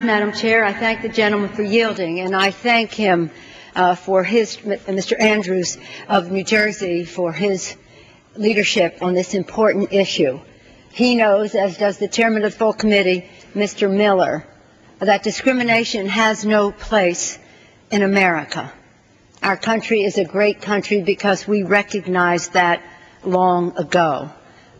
Madam Chair, I thank the gentleman for yielding, and I thank him Mr. Andrews of New Jersey, for his leadership on this important issue. He knows, as does the chairman of the full committee, Mr. Miller, that discrimination has no place in America. Our country is a great country because we recognized that long ago,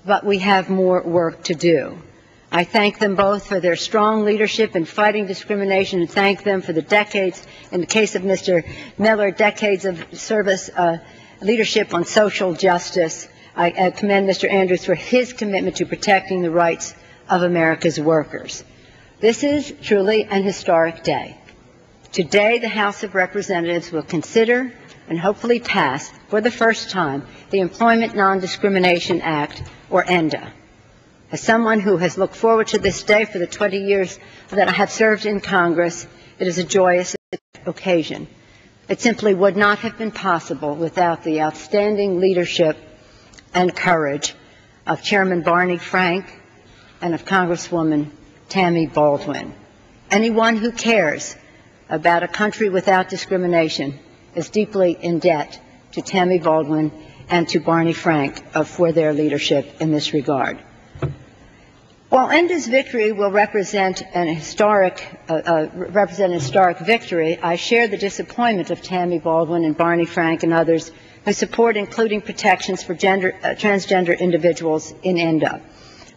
but we have more work to do. I thank them both for their strong leadership in fighting discrimination, and thank them for the decades, in the case of Mr. Miller, decades of service leadership on social justice. I commend Mr. Andrews for his commitment to protecting the rights of America's workers. This is truly an historic day. Today, the House of Representatives will consider and hopefully pass for the first time the Employment Non-Discrimination Act, or ENDA. As someone who has looked forward to this day for the 20 years that I have served in Congress, it is a joyous occasion. It simply would not have been possible without the outstanding leadership and courage of Chairman Barney Frank and of Congresswoman Tammy Baldwin. Anyone who cares about a country without discrimination is deeply in debt to Tammy Baldwin and to Barney Frank for their leadership in this regard. While ENDA's victory will represent an historic victory, I share the disappointment of Tammy Baldwin and Barney Frank and others who support including protections for transgender individuals in ENDA.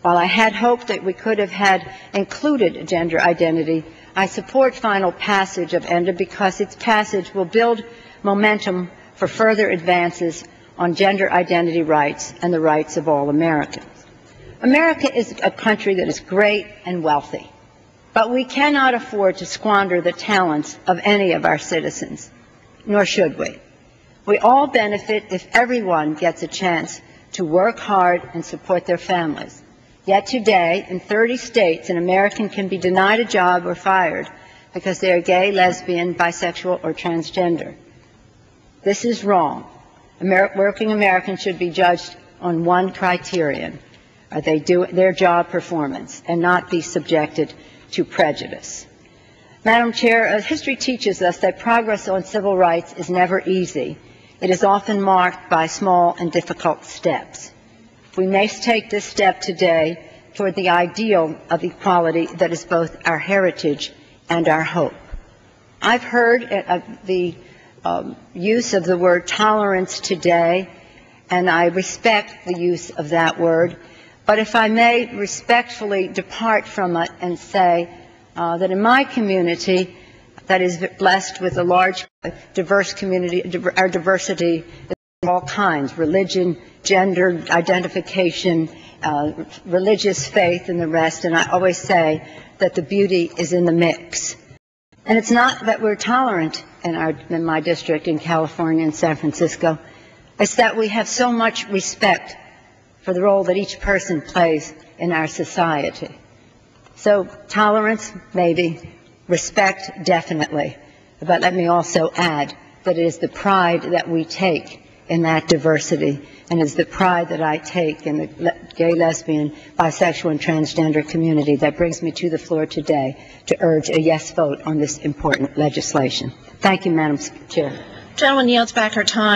While I had hoped that we could have had included gender identity, I support final passage of ENDA because its passage will build momentum for further advances on gender identity rights and the rights of all Americans. America is a country that is great and wealthy, but we cannot afford to squander the talents of any of our citizens, nor should we. We all benefit if everyone gets a chance to work hard and support their families. Yet today, in 30 states, an American can be denied a job or fired because they are gay, lesbian, bisexual, or transgender. This is wrong. Working Americans should be judged on one criterion: they do their job performance, and not be subjected to prejudice. Madam Chair, history teaches us that progress on civil rights is never easy. It is often marked by small and difficult steps. We may take this step today toward the ideal of equality that is both our heritage and our hope. I've heard the use of the word tolerance today, and I respect the use of that word. But if I may respectfully depart from it and say that in my community that is blessed with a large, diverse community, our diversity is of all kinds: religion, gender identification, religious faith, and the rest. And I always say that the beauty is in the mix. And it's not that we're tolerant in my district in California and San Francisco. It's that we have so much respect for the role that each person plays in our society. So tolerance, maybe; respect, definitely. But let me also add that it is the pride that we take in that diversity, and it's the pride that I take in the gay, lesbian, bisexual, and transgender community that brings me to the floor today to urge a yes vote on this important legislation. Thank you, Madam Chair. Gentleman yields back her time.